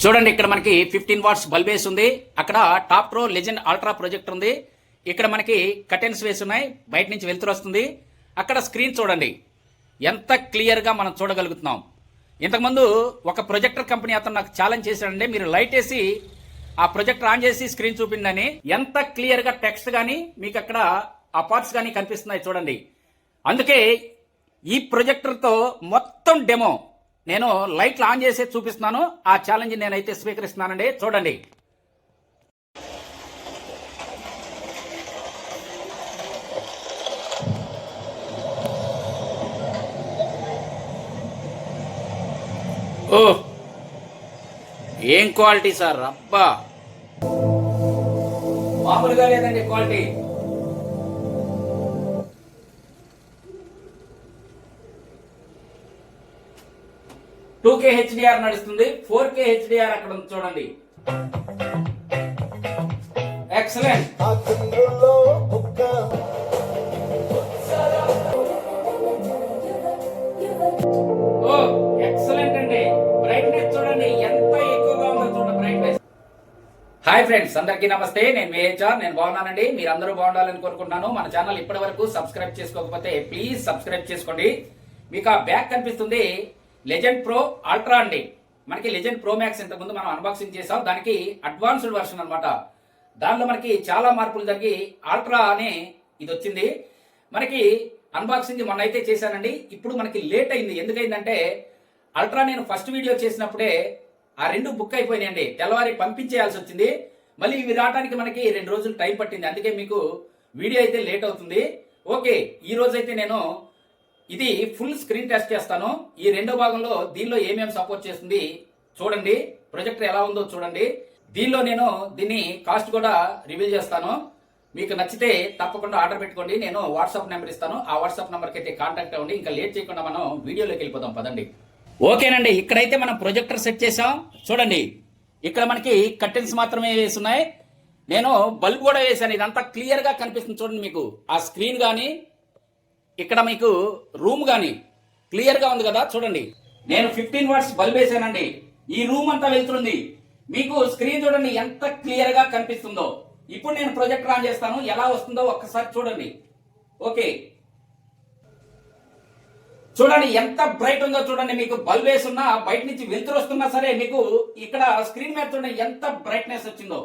చూడండి, ఇక్కడ మనకి 15 వాట్స్ బల్బ్ వేసి ఉంది. అక్కడ top pro legend ultra projector ఉంది. ఇక్కడ మనకి కర్టెన్స్ వేసి ఉన్నాయి, బయట నుంచి వెలుతురు వస్తుంది. అక్కడ స్క్రీన్ చూడండి ఎంత క్లియర్ గా మనం చూడగలుగుతున్నాం. ఇంతకుముందు ఒక ప్రొజెక్టర్ కంపెనీ అతను నాకు ఛాలెంజ్ చేశాడండి, మీరు లైట్ వేసి ఆ ప్రొజెక్టర్ ఆన్ చేసి స్క్రీన్ చూపిందని. ఎంత క్లియర్ గా టెక్స్ట్ గానీ మీకు అక్కడ ఆ పార్ట్స్ గానీ కనిపిస్తున్నాయి చూడండి. అందుకే ఈ ప్రొజెక్టర్ తో మొత్తం డెమో నేను లైట్లు ఆన్ చేసి చూపిస్తున్నాను. ఆ ఛాలెంజ్ నేనైతే స్వీకరిస్తున్నానండి. చూడండి. ఓ ఏం క్వాలిటీ సార్, అబ్బా మామూలుగా లేదండి క్వాలిటీ. టూకే హెచ్డిఆర్ నడుస్తుంది, 4K హెచ్డిఆర్ అక్కడ ఉంది చూడండి. ఎక్సలెంట్. ఓ ఎక్సలెంట్ అండి. బ్రైట్నెస్ చూడండి ఎంత ఎక్కువగా ఉందో చూడండి బ్రైట్నెస్. హాయ్ ఫ్రెండ్స్, అందరికీ నమస్తే. నేను విహెచ్ఆర్. నేను బాగున్నానండి. మీరందరూ బాగుండాలని కోరుకుంటున్నాను. మన ఛానల్ ఇప్పటి వరకు సబ్స్క్రైబ్ చేసుకోకపోతే ప్లీజ్ సబ్స్క్రైబ్ చేసుకోండి. మీకు ఆ బ్యాక్ కనిపిస్తుంది లెజెండ్ ప్రో అల్ట్రా అండి. మనకి లెజెండ్ ప్రో మ్యాక్స్ ఇంతకుముందు మనం అన్బాక్సింగ్ చేసాం. దానికి అడ్వాన్స్డ్ వర్షన్ అనమాట. దానిలో మనకి చాలా మార్పులు జరిగి అల్ట్రా అనే ఇది వచ్చింది. మనకి అన్బాక్సింగ్ మొన్న అయితే చేశానండి. ఇప్పుడు మనకి లేట్ అయింది. ఎందుకైందంటే అల్ట్రా నేను ఫస్ట్ వీడియో చేసినప్పుడే ఆ 2 బుక్ అయిపోయినాయండి. తెల్లవారి పంపించేయాల్సి వచ్చింది. మళ్ళీ ఇవి రావడానికి మనకి 2 రోజులు టైం పట్టింది. అందుకే మీకు వీడియో అయితే లేట్ అవుతుంది. ఓకే, ఈ రోజు అయితే నేను ఇది ఫుల్ స్క్రీన్ టెస్ట్ చేస్తాను. ఈ రెండో భాగంలో దీనిలో ఏమేమి సపోర్ట్ చేస్తుంది చూడండి. ప్రొజెక్టర్ ఎలా ఉందో చూడండి. దీనిలో నేను దీన్ని కాస్ట్ కూడా రివీల్ చేస్తాను. మీకు నచ్చితే తప్పకుండా ఆర్డర్ పెట్టుకోండి. నేను వాట్సాప్ నెంబర్ ఇస్తాను. ఆ వాట్సాప్ నెంబర్కి అయితే కాంటాక్ట్ అవ్వండి. ఇంకా లేట్ చేయకుండా మనం వీడియోలోకి వెళ్ళిపోదాం పదండి. ఓకేనండి, ఇక్కడైతే మనం ప్రొజెక్టర్ సెట్ చేసాం. చూడండి, ఇక్కడ మనకి కర్టెన్స్ మాత్రమే వేస్తున్నాయి. నేను బల్బ్ కూడా వేసాను. ఇదంతా క్లియర్ గా కనిపిస్తుంది చూడండి. మీకు ఆ స్క్రీన్ కానీ ఇక్కడ మీకు రూమ్ గానీ క్లియర్ గా ఉంది కదా చూడండి. నేను 15 వాట్స్ బల్బ్ వేసానండి. ఈ రూమ్ అంతా వెళ్తుంది. మీకు స్క్రీన్ చూడండి ఎంత క్లియర్ గా కనిపిస్తుందో. ఇప్పుడు నేను ప్రొజెక్టర్ ఆన్ చేస్తాను, ఎలా వస్తుందో ఒక్కసారి చూడండి. ఓకే, చూడండి ఎంత బ్రైట్ ఉందో చూడండి. మీకు బల్బ్ వేసున్నా బయట నుంచి వెలుతురు వస్తున్నా సరే మీకు ఇక్కడ స్క్రీన్ మీద చూడండి ఎంత బ్రైట్నెస్ వచ్చిందో.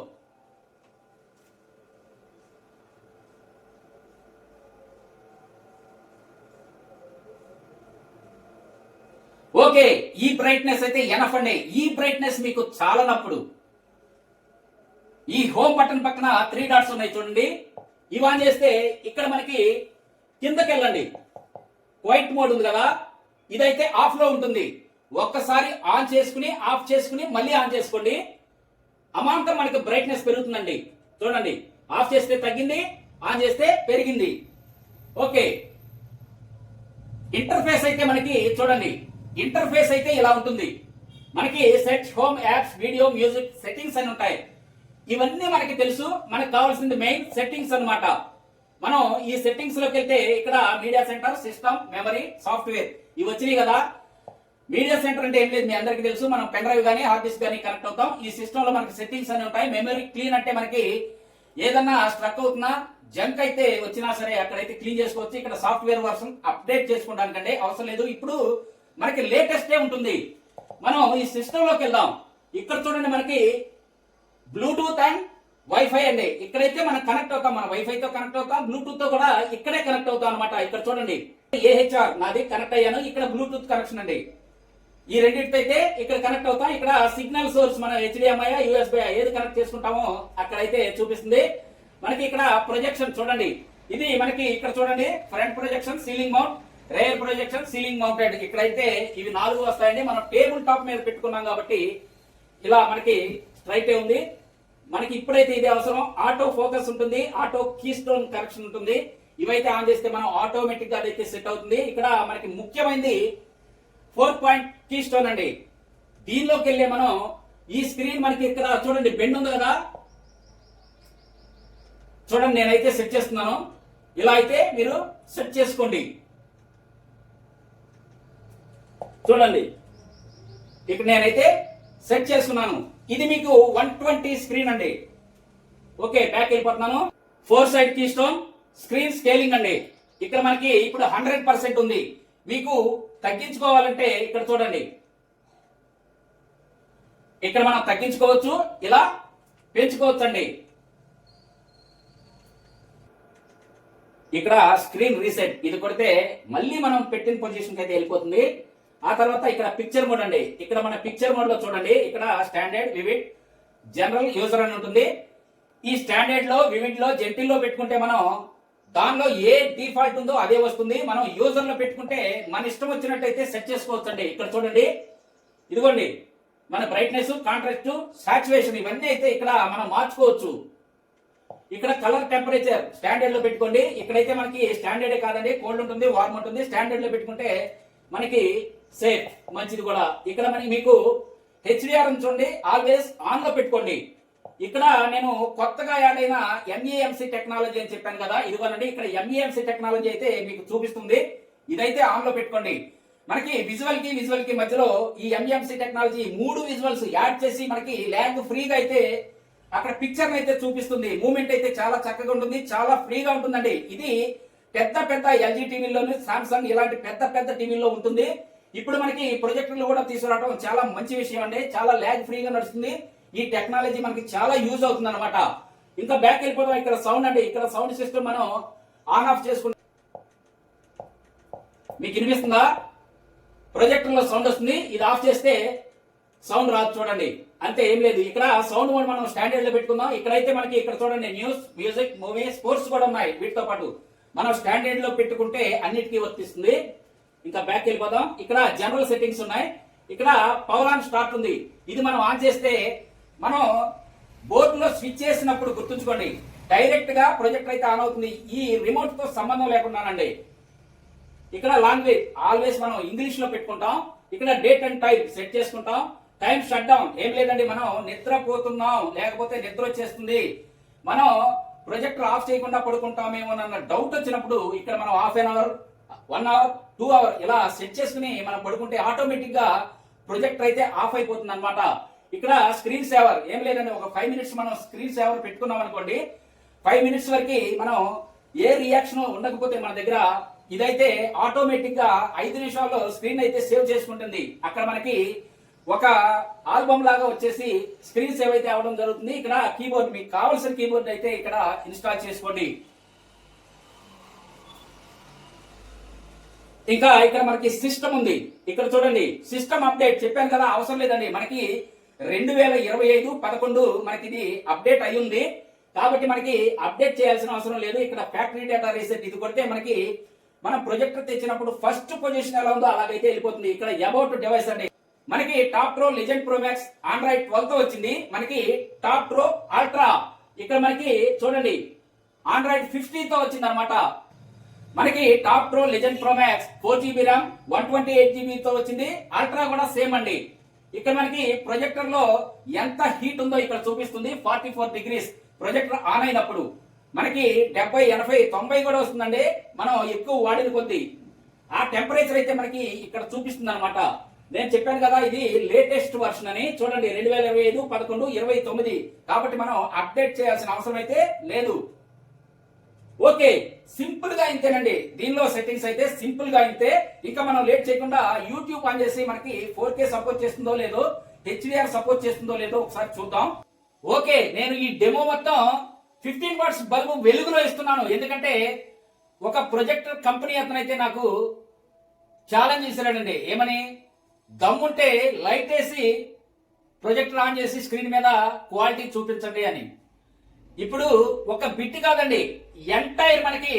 ఓకే, ఈ బ్రైట్నెస్ అయితే ఎనఫ్ అండి. ఈ బ్రైట్నెస్ మీకు చాలనప్పుడు ఈ హోమ్ బటన్ పక్కన 3 డాట్స్ ఉన్నాయి చూడండి. ఇవి ఆన్ చేస్తే ఇక్కడ మనకి కిందకి వెళ్ళండి. వైట్ మోడ్ ఉంది కదా, ఇదైతే ఆఫ్ లో ఉంటుంది. ఒక్కసారి ఆన్ చేసుకుని ఆఫ్ చేసుకుని మళ్ళీ ఆన్ చేసుకోండి. అమాంతం మనకి బ్రైట్నెస్ పెరుగుతుందండి. చూడండి, ఆఫ్ చేస్తే తగ్గింది, ఆన్ చేస్తే పెరిగింది. ఓకే, ఇంటర్ఫేస్ అయితే మనకి చూడండి. ఇంటర్ఫేస్ అయితే ఇలా ఉంటుంది. మనకి set, home, apps, video, music, settings అని ఉంటాయి. ఇవన్నీ మనకి తెలుసు. మనకు కావాల్సింది మెయిన్ సెట్టింగ్స్ అన్నమాట. మనం ఈ సెట్టింగ్స్ లోకి వెళ్తే ఇక్కడ media centre, system, memory, software ఇవి వచ్చినాయి కదా. మీడియా సెంటర్ అంటే ఏం లేదు, మీ అందరికీ తెలుసు. మనం పెన్ డ్రైవ్ కానీ హార్డ్ డిస్క్ కానీ కనెక్ట్ అవుతాం. ఈ సిస్టమ్ లో మనకి సెట్టింగ్స్ అని ఉంటాయి. మెమరీ క్లీన్ అంటే మనకి ఏదన్నా స్ట్రక్ అవుతున్నా, జంక్ అయితే వచ్చినా సరే అక్కడైతే క్లీన్ చేసుకోవచ్చు. ఇక్కడ సాఫ్ట్వేర్ వర్షన్ అప్డేట్ చేసుకోవడానికంటే అవసరం లేదు. ఇప్పుడు మనకి లేటెస్టే ఉంటుంది. మనం ఈ సిస్టమ్ లోకి వెళ్దాం. ఇక్కడ చూడండి మనకి బ్లూటూత్ అండ్ వైఫై అండి. ఇక్కడైతే మనం కనెక్ట్ అవుతాం. మన వైఫై తో కనెక్ట్ అవుతాం, బ్లూటూత్ తో కూడా ఇక్కడే కనెక్ట్ అవుతాం అనమాట. ఇక్కడ చూడండి ఏహెచ్ఆర్ నాది కనెక్ట్ అయ్యాను. ఇక్కడ బ్లూటూత్ కనెక్షన్ అండి. ఈ రెండింటితో అయితే ఇక్కడ కనెక్ట్ అవుతాం. ఇక్కడ సిగ్నల్ సోర్స్ మన HDMI, USB ఏది కనెక్ట్ చేసుకుంటామో అక్కడైతే చూపిస్తుంది. మనకి ఇక్కడ ప్రొజెక్షన్ చూడండి. ఇది మనకి ఇక్కడ చూడండి front projection, ceiling mount, rare projection, ceiling mounted. ఇక్కడైతే ఇవి 4 వస్తాయండి. మనం టేబుల్ టాప్ మీద పెట్టుకున్నాం కాబట్టి ఇలా మనకి స్ట్రైట్ ఉంది. మనకి ఇప్పుడైతే ఇది అవసరం. ఆటో ఫోకస్ ఉంటుంది, ఆటో కీ స్టోన్ కరెక్షన్ ఉంటుంది. ఇవైతే ఆన్ చేస్తే మనం ఆటోమేటిక్ గా అదైతే సెట్ అవుతుంది. ఇక్కడ మనకి ముఖ్యమైనది 4 పాయింట్ కీ స్టోన్ అండి. దీనిలోకి వెళ్ళే మనం ఈ స్క్రీన్ మనకి ఇక్కడ చూడండి బెండ్ ఉంది కదా. చూడండి, నేనైతే సెట్ చేస్తున్నాను. ఇలా అయితే మీరు సెట్ చేసుకోండి. చూడండి, ఇక్కడ నేనైతే సెట్ చేసుకున్నాను. ఇది మీకు 120 స్క్రీన్ అండి. ఓకే, బ్యాక్ వెళ్ళిపోతున్నాను. 4 side keystone screen scaling అండి. ఇక్కడ మనకి ఇప్పుడు 100% ఉంది. మీకు తగ్గించుకోవాలంటే ఇక్కడ చూడండి, ఇక్కడ మనం తగ్గించుకోవచ్చు, ఇలా పెంచుకోవచ్చు అండి. ఇక్కడ స్క్రీన్ రీసెట్ ఇది కొడితే మళ్ళీ మనం పెట్టిన పొజిషన్ అయితే వెళ్ళిపోతుంది. ఆ తర్వాత ఇక్కడ పిక్చర్ మోడ్ అండి. ఇక్కడ మన పిక్చర్ మోడ్ లో చూడండి, ఇక్కడ స్టాండర్డ్, వివిడ్, జనరల్, యూజర్ అని ఉంటుంది. ఈ స్టాండర్డ్ లో, వివిడ్ లో, జెంటిల్ లో పెట్టుకుంటే మనం దానిలో ఏ డిఫాల్ట్ ఉందో అదే వస్తుంది. మనం యూజర్ లో పెట్టుకుంటే మన ఇష్టం వచ్చినట్టయితే సెట్ చేసుకోవచ్చు అండి. ఇక్కడ చూడండి, ఇదిగోండి మన బ్రైట్నెస్, కాంట్రాస్ట్, సాచురేషన్ ఇవన్నీ అయితే ఇక్కడ మనం మార్చుకోవచ్చు. ఇక్కడ కలర్ టెంపరేచర్ స్టాండర్డ్ లో పెట్టుకోండి. ఇక్కడైతే మనకి స్టాండర్డే కాదండి, కోల్డ్ ఉంటుంది, వార్మ్ ఉంటుంది. స్టాండర్డ్ లో పెట్టుకుంటే మనకి సేఫ్, మంచిది కూడా. ఇక్కడ మనకి మీకు హెచ్డిఆర్ చూడండి, ఆల్వేస్ ఆన్ లో పెట్టుకోండి. ఇక్కడ నేను కొత్తగా యాడ్ అయిన ఎంఈఎంసి టెక్నాలజీ అని చెప్పాను కదా, ఇదిగోనండి ఇక్కడ ఎంఈఎంసి టెక్నాలజీ అయితే మీకు చూపిస్తుంది. ఇదైతే ఆన్ లో పెట్టుకోండి. మనకి విజువల్ కి మధ్యలో ఈ ఎంఈఎంసి టెక్నాలజీ 3 విజువల్స్ యాడ్ చేసి మనకి ల్యాగ్ ఫ్రీగా అయితే అక్కడ పిక్చర్ అయితే చూపిస్తుంది. మూమెంట్ అయితే చాలా చక్కగా ఉంటుంది, చాలా ఫ్రీగా ఉంటుందండి. ఇది పెద్ద ఎల్జీ టీవీలోని, సామ్సంగ్ ఇలాంటి పెద్ద టీవీలో ఉంటుంది. ఇప్పుడు మనకి ప్రొజెక్టర్లు కూడా తీసుకురావడం చాలా మంచి విషయం అండి. చాలా ల్యాగ్ ఫ్రీగా నడుస్తుంది. ఈ టెక్నాలజీ మనకి చాలా యూజ్ అవుతుంది అనమాట. ఇంకా బ్యాక్ వెళ్ళిపోతాం. ఇక్కడ సౌండ్ అండి, ఇక్కడ సౌండ్ సిస్టమ్ మనం ఆన్ ఆఫ్ చేసుకుంటాం. మీకు వినిపిస్తుందా? ప్రొజెక్టర్ లో సౌండ్ వస్తుంది, ఇది ఆఫ్ చేస్తే సౌండ్ రాదు. చూడండి, అంతే, ఏం లేదు. ఇక్కడ సౌండ్ మోడ్ మనం స్టాండర్డ్ లో పెట్టుకుందాం. ఇక్కడైతే మనకి ఇక్కడ చూడండి న్యూస్, మ్యూజిక్, మూవీ, స్పోర్ట్స్ కూడా ఉన్నాయి. వీటితో పాటు మనం స్టాండర్డ్ లో పెట్టుకుంటే అన్నిటికీ వర్తిస్తుంది. ఇంకా బ్యాక్ వెళ్ళిపోదాం. ఇక్కడ జనరల్ సెట్టింగ్స్ ఉన్నాయి. ఇక్కడ పవర్ ఆన్ స్టార్ట్ ఉంది. ఇది మనం ఆన్ చేస్తే మనం బోర్డులో స్విచ్ చేసినప్పుడు గుర్తుంచుకోండి, డైరెక్ట్ గా ప్రొజెక్టర్ అయితే ఆన్ అవుతుంది. ఈ రిమోట్ తో సంబంధం లేకుండానండి. ఇక్కడ లాంగ్వేజ్ ఆల్వేస్ మనం ఇంగ్లీష్ లో పెట్టుకుంటాం. ఇక్కడ డేట్ అండ్ టైం సెట్ చేసుకుంటాం. టైం షట్ డౌన్ ఏం లేదండి, మనం నిద్రపోతున్నాం లేకపోతే నిద్ర వచ్చేస్తుంది, మనం ప్రొజెక్టర్ ఆఫ్ చేయకుండా పడుకుంటామేమో అన్న డౌట్ వచ్చినప్పుడు ఇక్కడ మనం half an hour, 1 hour, 2 hour ఇలా సెట్ చేసుకుని మనం పడుకుంటే ఆటోమేటిక్ గా ప్రొజెక్టర్ అయితే ఆఫ్ అయిపోతుంది అనమాట. ఇక్కడ స్క్రీన్ సేవర్ ఏం లేదండి, ఒక 5 మినిట్స్ మనం స్క్రీన్ సేవర్ పెట్టుకున్నాం అనుకోండి, 5 మినిట్స్ వరకు మనం ఏ రియాక్షన్ ఉండకపోతే మన దగ్గర ఇదైతే ఆటోమేటిక్ గా 5 నిమిషాల్లో స్క్రీన్ అయితే సేవ్ చేసుకుంటుంది. అక్కడ మనకి ఒక ఆల్బమ్ లాగా వచ్చేసి స్క్రీన్ సేవ్ అయితే అవడం జరుగుతుంది. ఇక్కడ కీబోర్డ్, మీకు కావాల్సిన కీబోర్డ్ అయితే ఇక్కడ ఇన్స్టాల్ చేసుకోండి. ఇంకా ఇక్కడ మనకి సిస్టమ్ ఉంది. ఇక్కడ చూడండి, సిస్టమ్ అప్డేట్ చెప్పాను కదా, అవసరం లేదండి. మనకి 2025-11 మనకి ఇది అప్డేట్ అయి ఉంది కాబట్టి మనకి అప్డేట్ చేయాల్సిన అవసరం లేదు. ఇక్కడ ఫ్యాక్టరీ డేటా రీసెట్ ఇది కొడితే మనకి మనం ప్రొజెక్టర్ తెచ్చినప్పుడు ఫస్ట్ పొజిషన్ ఎలా ఉందో అలాగైతే వెళ్ళిపోతుంది. ఇక్కడ అబౌట్ డివైస్ అండి, మనకి top pro, legend pro max, Android 12 తో వచ్చింది. మనకి టాప్ ప్రో, అల్ట్రా, ఇక్కడ మనకి చూడండి ఆండ్రాయిడ్ 50 తో వచ్చింది అనమాట. మనకి top pro, legend pro max 4GB RAM, 128GB తో వచ్చింది. అల్ట్రా కూడా సేమ్ అండి. ఇక్కడ మనకి ప్రొజెక్టర్ లో ఎంత హీట్ ఉందో ఇక్కడ చూపిస్తుంది. 44 డిగ్రీస్ ప్రొజెక్టర్ ఆన్ అయినప్పుడు మనకి 70, 80, 90 కూడా వస్తుందండి. మనం ఎక్కువ వాడిన కొద్ది ఆ టెంపరేచర్ అయితే మనకి ఇక్కడ చూపిస్తుంది అనమాట. నేను చెప్పాను కదా ఇది లేటెస్ట్ వర్షన్ అని. చూడండి 2025, 11, 29 కాబట్టి మనం అప్డేట్ చేయాల్సిన అవసరం అయితే లేదు. ఓకే, సింపుల్ గా ఇంతేనండి. దీనిలో సెట్టింగ్స్ అయితే సింపుల్ గా ఇంతే. ఇంకా మనం లేట్ చేయకుండా యూట్యూబ్ ఆన్ చేసి మనకి 4K సపోర్ట్ చేస్తుందో లేదో, HDR సపోర్ట్ చేస్తుందో లేదో ఒకసారి చూద్దాం. ఓకే, నేను ఈ డెమో మొత్తం 15 వాట్స్ బల్బు వెలుగులో ఇస్తున్నాను. ఎందుకంటే ఒక ప్రొజెక్టర్ కంపెనీ అతనైతే నాకు ఛాలెంజ్ ఇస్తున్నాడండి. ఏమని? దమ్ముంటే లైట్ వేసి ప్రొజెక్టర్ ఆన్ చేసి స్క్రీన్ మీద క్వాలిటీ చూపించండి అని. ఇప్పుడు ఒక బిట్ కాదండి, ఎంటైర్ మనకి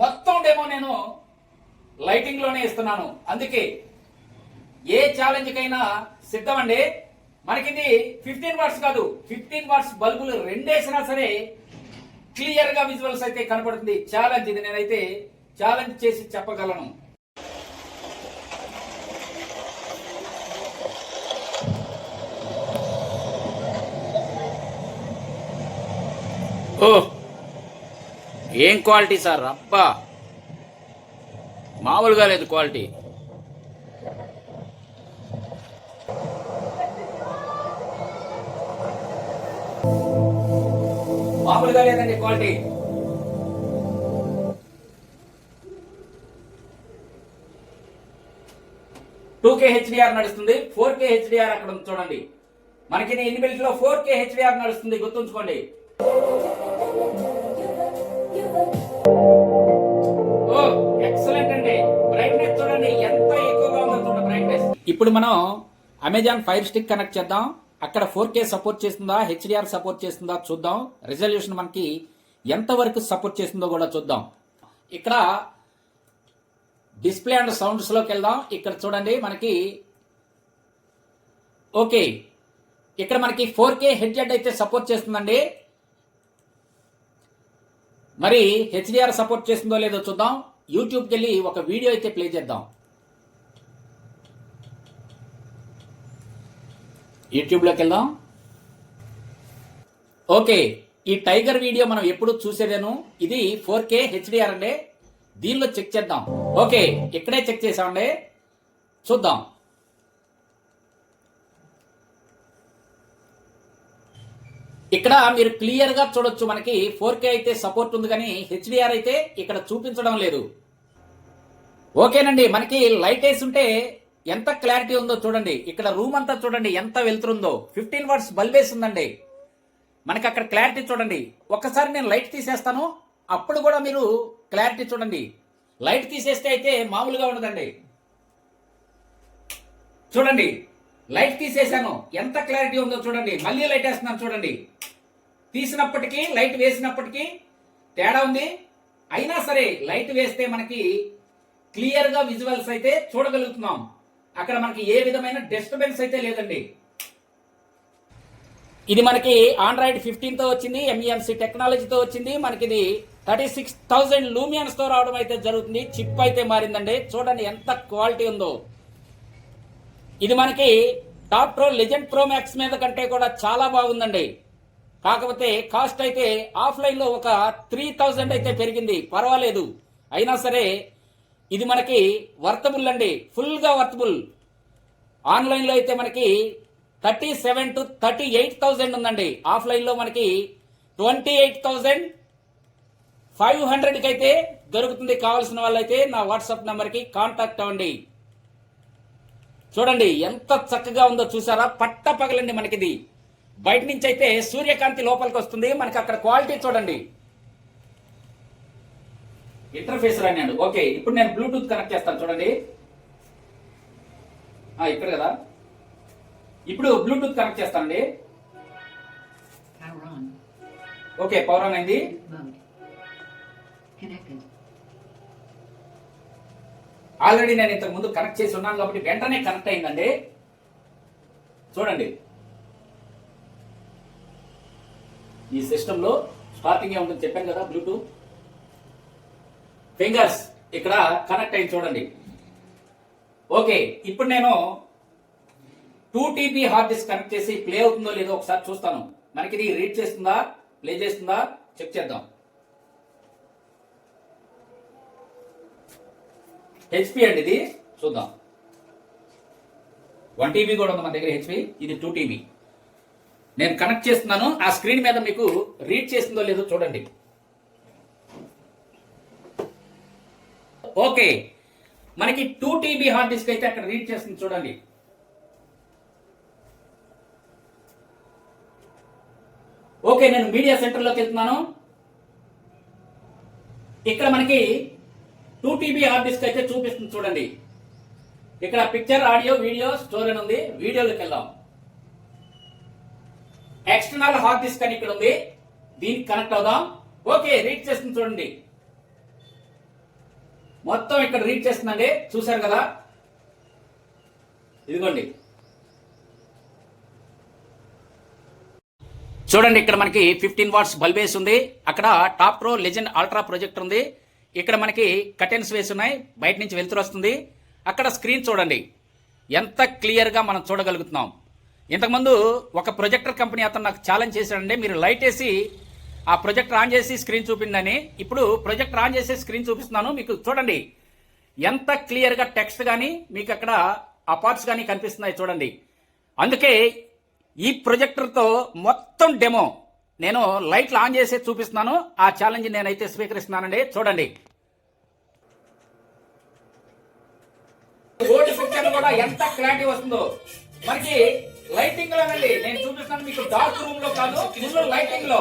మొత్తం డెమో నేను లైటింగ్ లోనే ఇస్తున్నాను. అందుకే ఏ ఛాలెంజ్ కైనా సిద్ధమండి. మనకిది 15 వాట్స్ కాదు, 15 వాట్స్ బల్బులు రెండేసినా సరే క్లియర్ గా విజువల్స్ అయితే కనపడుతుంది. ఛాలెంజ్ ఇది, నేనైతే ఛాలెంజ్ చేసి చెప్పగలను. ఓ ఏం క్వాలిటీ సార్, అబ్బా మామూలుగా లేదు క్వాలిటీ. మామూలుగా లేదండి క్వాలిటీ. టూ కే హెచ్డిఆర్ నడుస్తుంది, 4K హెచ్డిఆర్ అక్కడ ఉంది చూడండి. మనకి ఇన్బిల్ట్ లో 4K హెచ్డిఆర్ నడుస్తుంది, గుర్తుంచుకోండి. ఓ ఎక్సలెంట్ అండి. బ్రైట్నెస్ చూడండి ఎంత ఎక్కువగా ఉందో చూడండి బ్రైట్నెస్. ఇప్పుడు మనం అమెజాన్ ఫైర్ స్టిక్ కనెక్ట్ చేద్దాం. అక్కడ 4K సపోర్ట్ చేస్తుందా, హెచ్డిఆర్ సపోర్ట్ చేస్తుందా చూద్దాం. రిజల్యూషన్ మనకి ఎంత వరకు సపోర్ట్ చేస్తుందో కూడా చూద్దాం. ఇక్కడ డిస్ప్లే అండ్ సౌండ్స్ లోకి వెళ్దాం. ఇక్కడ చూడండి మనకి ఓకే, ఇక్కడ మనకి 4K హెడ్సెట్ అయితే సపోర్ట్ చేస్తుందండి. మరి హెచ్డిఆర్ సపోర్ట్ చేస్తుందో లేదో చూద్దాం. యూట్యూబ్కి వెళ్ళి ఒక వీడియో అయితే ప్లే చేద్దాం. యూట్యూబ్లోకి వెళ్దాం. ఓకే, ఈ టైగర్ వీడియో మనం ఎప్పుడు చూసేదేను. ఇది 4K హెచ్డిఆర్ అండి. దీనిలో చెక్ చేద్దాం. ఓకే, ఇక్కడే చెక్ చేసామండి, చూద్దాం. ఇక్కడ మీరు క్లియర్ గా చూడొచ్చు, మనకి 4K అయితే సపోర్ట్ ఉంది కానీ హెచ్డిఆర్ అయితే ఇక్కడ చూపించడం లేదు. ఓకేనండి, మనకి లైట్ వేసి ఉంటే ఎంత క్లారిటీ ఉందో చూడండి. ఇక్కడ రూమ్ అంతా చూడండి ఎంత వెళ్తుందో. 15 వాట్స్ బల్బ్ వేసి ఉందండి. మనకి అక్కడ క్లారిటీ చూడండి. ఒక్కసారి నేను లైట్ తీసేస్తాను, అప్పుడు కూడా మీరు క్లారిటీ చూడండి. లైట్ తీసేస్తే అయితే మామూలుగా ఉండదండి. చూడండి, లైట్ తీసేసాను, ఎంత క్లారిటీ ఉందో చూడండి. మళ్ళీ లైట్ వేస్తున్నాను చూడండి. తీసినప్పటికీ లైట్ వేసినప్పటికీ తేడా ఉంది. అయినా సరే లైట్ వేస్తే మనకి క్లియర్ గా విజువల్స్ అయితే చూడగలుగుతున్నాం. అక్కడ మనకి ఏ విధమైన డిస్టర్బెన్స్ అయితే లేదండి. ఇది మనకి ఆండ్రాయిడ్ 15 తో వచ్చింది, MEMC టెక్నాలజీతో వచ్చింది. మనకి ఇది 36,000 లూమియన్స్ తో రావడం అయితే జరుగుతుంది. చిప్ అయితే మారిందండి. చూడండి ఎంత క్వాలిటీ ఉందో. ఇది మనకి top pro legend pro max మీద కంటే కూడా చాలా బాగుందండి. కాకపోతే కాస్ట్ అయితే ఆఫ్లైన్ లో ఒక 3,000 అయితే పెరిగింది, పర్వాలేదు. అయినా సరే ఇది మనకి వర్తబుల్ అండి, ఫుల్ గా వర్తబుల్. ఆన్లైన్ లో అయితే మనకి 37,000 to 38,000 ఉందండి. ఆఫ్లైన్ లో మనకి 28,500 కి అయితే దొరుకుతుంది. కావాల్సిన వాళ్ళైతే నా వాట్సాప్ నంబర్ కి కాంటాక్ట్ అవ్వండి. చూడండి ఎంత చక్కగా ఉందో చూసారా. పట్ట పగలండి మనకిది. బయట నుంచి అయితే సూర్యకాంతి లోపలికి వస్తుంది. మనకి అక్కడ క్వాలిటీ చూడండి. ఇంటర్ఫేస్ రానియండి. ఓకే, ఇప్పుడు నేను బ్లూటూత్ కనెక్ట్ చేస్తాను చూడండి. ఇక్కడ కదా, ఇప్పుడు బ్లూటూత్ కనెక్ట్ చేస్తానండి. ఓకే, పవర్ ఆన్ అయింది. ఆల్రెడీ నేను ఇంతకు ముందు కనెక్ట్ చేసి ఉన్నాను కాబట్టి వెంటనే కనెక్ట్ అయిందండి. చూడండి, ఈ సిస్టమ్ లో స్టార్టింగ్ ఉంటుంది చెప్పాను కదా. బ్లూటూత్ ఫింగర్స్ ఇక్కడ కనెక్ట్ అయింది చూడండి. ఓకే, ఇప్పుడు నేను 2 TB హార్డ్ డిస్క్ కనెక్ట్ చేసి ప్లే అవుతుందో లేదో ఒకసారి చూస్తాను. మనకి ఇది రీడ్ చేస్తుందా, ప్లే చేస్తుందా చెక్ చేద్దాం. HP అండి ఇది, చూద్దాం. 1 TB కూడా ఉంది మన దగ్గర HP. ఇది 2 TB. నేను కనెక్ట్ చేస్తున్నాను. ఆ స్క్రీన్ మీద మీకు రీడ్ చేస్తుందో లేదో చూడండి. ఓకే, మనకి 2 TB హార్డ్ డిస్క్ అయితే అక్కడ రీడ్ చేస్తుంది చూడండి. ఓకే, నేను మీడియా సెంటర్ లోకి వెళ్తున్నాను. ఇక్కడ మనకి 2 TB హార్డ్ డిస్క్ అయితే చూపిస్తుంది చూడండి. ఇక్కడ పిక్చర్, ఆడియో, వీడియో స్టోర్ అని ఉంది. వీడియోలోకి వెళ్దాం. ఎక్స్టర్నల్ హార్డ్ డిస్క్ అని ఇక్కడ ఉంది, దీనికి కనెక్ట్ అవుదాం. ఓకే, రీడ్ చేస్తుంది చూడండి. మొత్తం ఇక్కడ రీడ్ చేస్తుందండి, చూసారు కదా. ఇదిగోండి చూడండి, ఇక్కడ మనకి 15 వాట్స్ బల్బ్ వేసి ఉంది. అక్కడ top pro legend ultra projector ఉంది. ఇక్కడ మనకి కర్టెన్స్ వేసి ఉన్నాయి, బయట నుంచి వెలుతురు వస్తుంది. అక్కడ స్క్రీన్ చూడండి ఎంత క్లియర్ గా మనం చూడగలుగుతున్నాం. ఇంతకుముందు ఒక ప్రొజెక్టర్ కంపెనీ అతను నాకు ఛాలెంజ్ చేశాడండి, మీరు లైట్ వేసి ఆ ప్రొజెక్టర్ ఆన్ చేసి స్క్రీన్ చూపిందని. ఇప్పుడు ప్రొజెక్టర్ ఆన్ చేసి స్క్రీన్ చూపిస్తున్నాను మీకు. చూడండి ఎంత క్లియర్ గా టెక్స్ట్ కానీ మీకు అక్కడ ఆ పార్ట్స్ కానీ కనిపిస్తున్నాయి చూడండి. అందుకే ఈ ప్రొజెక్టర్ తో మొత్తం డెమో నేను లైట్లు ఆన్ చేసి చూపిస్తున్నాను. ఆ ఛాలెంజ్ నేనైతే స్వీకరిస్తున్నానండి. చూడండి, ఓల్డ్ పిక్చర్ కూడా ఎంత క్లారిటీ వస్తుందో. మనకి లైటింగ్ లోనండి నేను చూపిస్తాను మీకు, డార్క్ రూమ్ లో కాదు, ఫుల్ లైటింగ్ లో.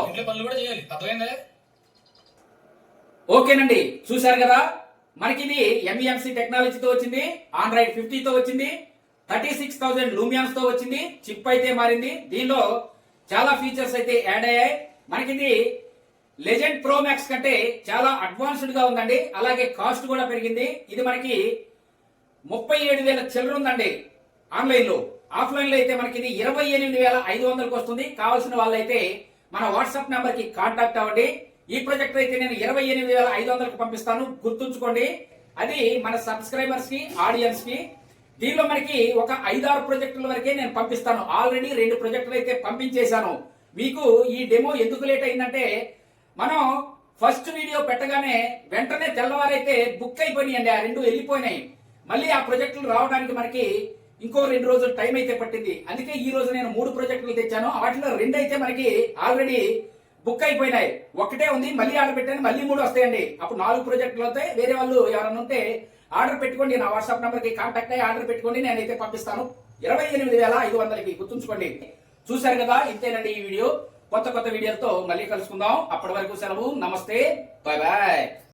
ఓకేనండి, చూశారు కదా, మనకి ఇది ఎంఈఎంసీ టెక్నాలజీతో వచ్చింది, ఆండ్రాయిడ్ 50 తో వచ్చింది, 36,000 లూమియాన్స్ తో వచ్చింది. చిప్ అయితే మారింది, దీనిలో చాలా ఫీచర్స్ అయితే యాడ్ అయ్యాయి. మనకి ఇది లెజెండ్ ప్రో మ్యాక్స్ కంటే చాలా అడ్వాన్స్డ్ గా ఉందండి. అలాగే కాస్ట్ కూడా పెరిగింది. ఇది మనకి 37,000 చిల్లర ఉందండి ఆన్లైన్ లో. ఆఫ్లైన్ లో అయితే మనకి ఇది 28,500కి వస్తుంది. కావాల్సిన వాళ్ళైతే మన వాట్సాప్ నెంబర్ కి కాంటాక్ట్ అవ్వండి. ఈ ప్రాజెక్ట్ అయితే నేను 28,500కి పంపిస్తాను, గుర్తుంచుకోండి. అది మన సబ్స్క్రైబర్స్ కి, ఆడియన్స్ కి. దీనిలో మనకి ఒక 5-6 ప్రాజెక్టుల వరకే నేను పంపిస్తాను. ఆల్రెడీ 2 ప్రాజెక్టులు అయితే పంపించేశాను. మీకు ఈ డెమో ఎందుకు లేట్ అయిందంటే, మనం ఫస్ట్ వీడియో పెట్టగానే వెంటనే తెల్లవారైతే బుక్ అయిపోయినాయండి. ఆ 2 వెళ్ళిపోయినాయి. మళ్ళీ ఆ ప్రాజెక్టులు రావడానికి మనకి ఇంకో 2 రోజులు టైం అయితే పట్టింది. అందుకే ఈ రోజు నేను 3 ప్రాజెక్టులు తెచ్చాను. వాటిలో 2 అయితే మనకి ఆల్రెడీ బుక్ అయిపోయినాయి. ఒకటే ఉంది, మళ్ళీ ఆర్డర్ పెట్టాను, మళ్ళీ 3 వస్తాయండి. అప్పుడు 4 ప్రాజెక్టులు అవుతాయి. వేరే వాళ్ళు ఎవరైనా ఉంటే ఆర్డర్ పెట్టుకోండి, నా వాట్సాప్ నెంబర్ కి కాంటాక్ట్ అయ్యి ఆర్డర్ పెట్టుకోండి, నేనైతే పంపిస్తాను 28,500కి. గుర్తుంచుకోండి. చూశారు కదా, ఇంతేనండి ఈ వీడియో. కొత్త వీడియోలతో మళ్ళీ కలుసుకుందాం. అప్పటి వరకు సెలవు, నమస్తే, బాయ్ బాయ్.